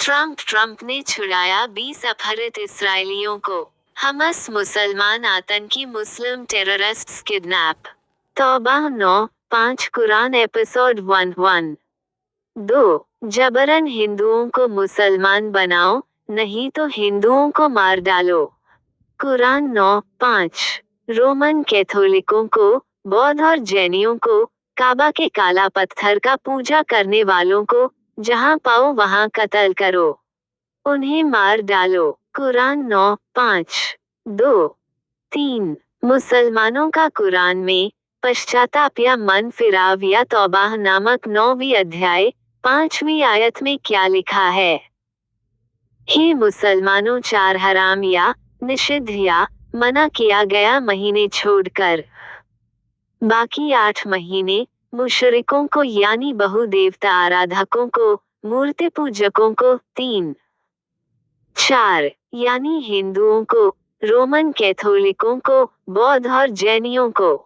Trump ने छुड़ाया 20 अपहृत इस्राएलियों को। हमास मुसलमान आतंकी मुस्लिम टेररिस्ट्स किडनैप। तौबा 9:5 कुरान एपिसोड 11। 2. जबरन हिंदुओं को मुसलमान बनाओ, नहीं तो हिंदुओं को मार डालो। कुरान 9:5। रोमन कैथोलिकों को, बौद्ध और जैनियों को, काबा के काला पत्थर का पूजा करने वालों को, जहां पाओ वहां कत्ल करो, उन्हें मार डालो। कुरान 9:5। 2. 3. मुसलमानों का कुरान में पश्चाताप या मन फिराव या तौबाह नामक 9वीं अध्याय 5वीं आयत में क्या लिखा है? हे मुसलमानों, 4 हराम या निषिद्ध या मना किया गया महीने छोड़कर बाकी 8 महीने मुशरिकों को यानी बहुदेवता आराधकों को, मूर्ति पूजकों को, 3. 4. यानी हिंदुओं को, रोमन कैथोलिकों को, बौद्ध और जैनियों को,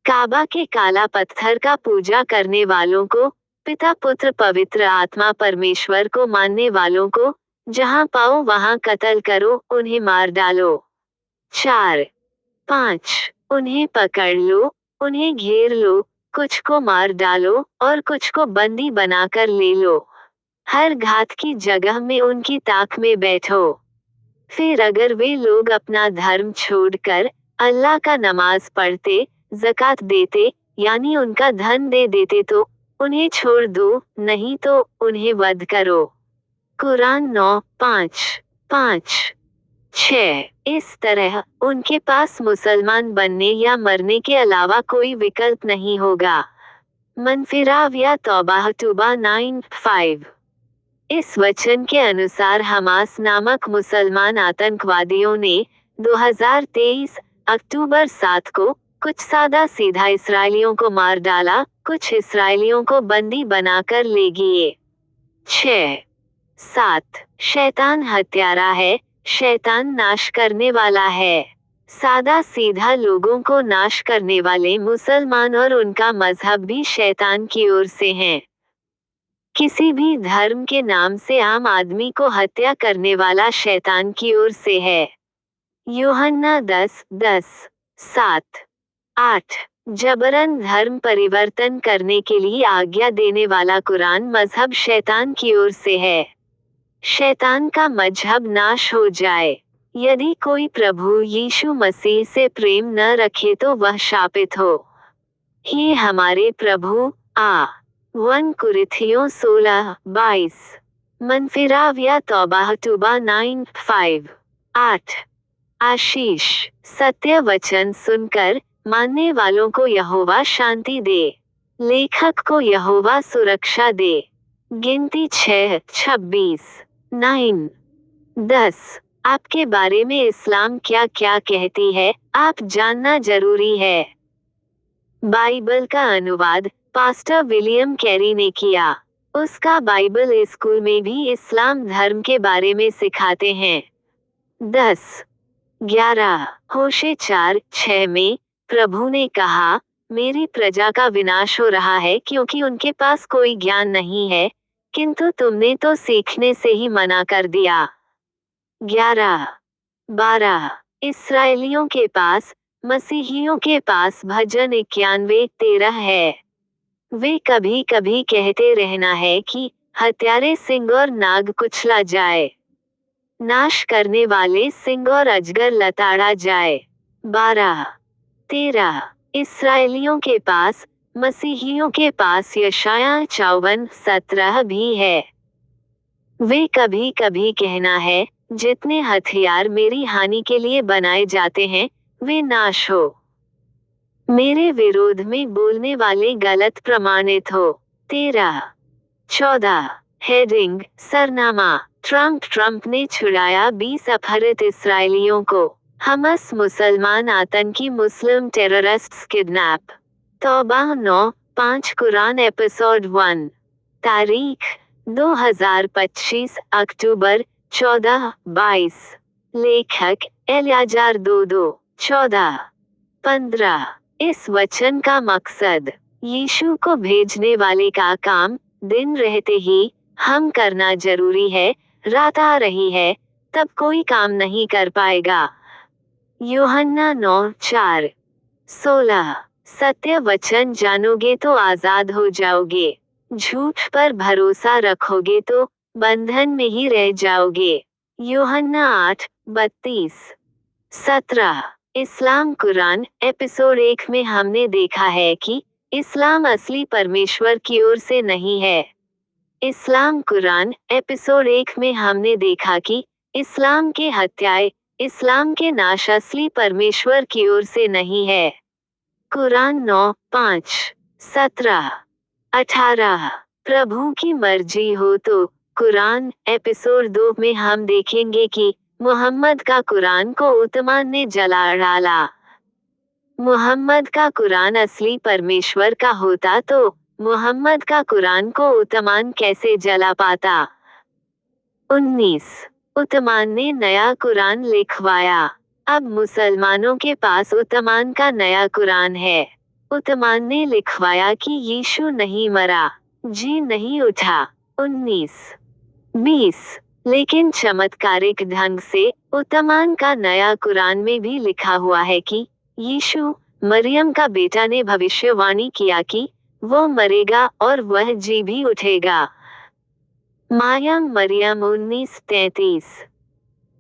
काबा के काला पत्थर का पूजा करने वालों को, पिता पुत्र पवित्र आत्मा परमेश्वर को मानने वालों को, जहां पाओ वहां कत्ल करो, उन्हें मार डालो। 4. 5. उन्हें पकड़ लो, उन्हें घेर लो, कुछ को मार डालो और कुछ को बंदी बनाकर ले लो। हर घात की जगह में उनकी ताक में बैठो। फिर अगर वे लोग अपना धर्म छोड़कर अल्लाह का नमाज पढ़ते, ज़कात देते, यानी उनका धन दे देते तो उन्हें छोड़ दो, नहीं तो उन्हें वध करो। कुरान 9:5-5, 6। इस तरह उनके पास मुसलमान बनने या मरने के अलावा कोई विकल्प नहीं होगा। मनफिराव या तौबाह 9:5। इस वचन के अनुसार हमास नामक मुसलमान आतंकवादियों ने 2023 अक्टूबर 7 को कुछ सादा सीधा इस्राएलियों को मार डाला, कुछ इस्राएलियों को बंदी बनाकर ले गए। 6. 7. शैतान हत्यारा है, शैतान नाश करने वाला है। सादा सीधा लोगों को नाश करने वाले मुसलमान और उनका मजहब भी शैतान की ओर से हैं। किसी भी धर्म के नाम से आम आदमी को हत्या करने वाला शैतान की ओर से है। यूहन्ना 10:10, 7, 8। जबरन धर्म परिवर्तन करने के लिए आज्ञा देने वाला कुरान मजहब शैतान की ओर से है। शैतान का मजहब नाश हो जाए। यदि कोई प्रभु यीशु मसीह से प्रेम न रखे तो वह शापित हो। हे हमारे प्रभु, 1 कुरिन्थियों 16:22। मनफिराव या तौबाह 9:5, 8। आशीष। सत्य वचन सुनकर मानने वालों को यहोवा शांति दे, लेखक को यहोवा सुरक्षा दे। गिनती 6:26, 9, 10। आपके बारे में इस्लाम क्या क्या कहती है, आप जानना जरूरी है। बाइबल का अनुवाद पास्टर विलियम कैरी ने किया। उसका बाइबल स्कूल में भी इस्लाम धर्म के बारे में सिखाते हैं। 10. 11. होशे 4:6 में प्रभु ने कहा, मेरी प्रजा का विनाश हो रहा है क्योंकि उनके पास कोई ज्ञान नहीं है, किंतु तुमने तो सीखने से ही मना कर दिया। 11. 12. इस्राएलियों के पास, मसीहियों के पास भजन 91:13 है। वे कभी कभी कहते रहना है कि हत्यारे सिंह और नाग कुचला जाए, नाश करने वाले सिंह और अजगर लताड़ा जाए। 12. 13. इस्राएलियों के पास, मसीहियों के पास यशायाह 54:17 भी है। वे कभी कभी कहना है, जितने हथियार मेरी हानि के लिए बनाए जाते हैं, वे नाश हो। मेरे विरोध में बोलने वाले गलत प्रमाणित हो। 13. 14. हेडिंग, सरनामा, ट्रंप ने छुड़ाया 20 अपहृत इस्राएलियों को। हमास मुसलमान आतंकी मुस्लिम टेररिस्ट्स किडनैप। तौबा 9:5 कुरान एपिसोड 1। तारीख 2025 अक्टूबर 14-22। लेखक एलियाजार 2:14, 15। इस वचन का मकसद, यीशु को भेजने वाले का काम दिन रहते ही हम करना जरूरी है, रात आ रही है, तब कोई काम नहीं कर पाएगा। यूहन्ना 9:4-16। सत्य वचन जानोगे तो आजाद हो जाओगे। झूठ पर भरोसा रखोगे तो बंधन में ही रह जाओगे। यूहन्ना 8:32-17। इस्लाम कुरान एपिसोड 1 में हमने देखा है कि इस्लाम असली परमेश्वर की ओर से नहीं है। इस्लाम कुरान एपिसोड 1 में हमने देखा कि इस्लाम के हत्याए, इस्लाम के नाश असली परमेश्वर की ओर से नहीं है। कुरान 9:5-17-18। प्रभु की मर्जी हो तो कुरान एपिसोड 2 में हम देखेंगे कि मुहम्मद का कुरान को उतमान ने जला डाला। मुहम्मद का कुरान असली परमेश्वर का होता तो मुहम्मद का कुरान को उतमान कैसे जला पाता। 19। उतमान ने नया कुरान लिखवाया। अब मुसलमानों के पास उतमान का नया कुरान है। उतमान ने लिखवाया कि यीशु नहीं मरा, जी नहीं उठा। 19। 20। लेकिन चमत्कारिक ढंग से उतमान का नया कुरान में भी लिखा हुआ है कि यीशु, मरियम का बेटा ने भविष्यवाणी किया कि वो मरेगा और वह जी भी उठेगा। मायम मरियम 19:33।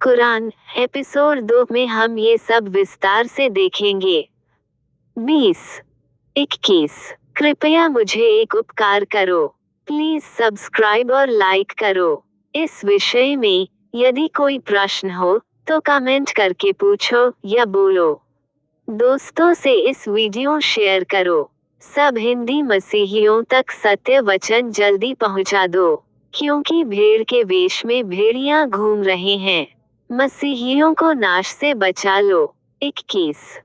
कुरान एपिसोड 2 में हम ये सब विस्तार से देखेंगे। 20। 21। कृपया मुझे एक उपकार करो, प्लीज सब्सक्राइब और लाइक करो। इस विषय में यदि कोई प्रश्न हो तो कमेंट करके पूछो या बोलो। दोस्तों से इस वीडियो शेयर करो। सब हिंदी मसीहियों तक सत्य वचन जल्दी पहुंचा दो, क्योंकि भेड़ के वेश में भेड़ियां घूम रहे हैं। मसीहियों को नाश से बचा लो। 21।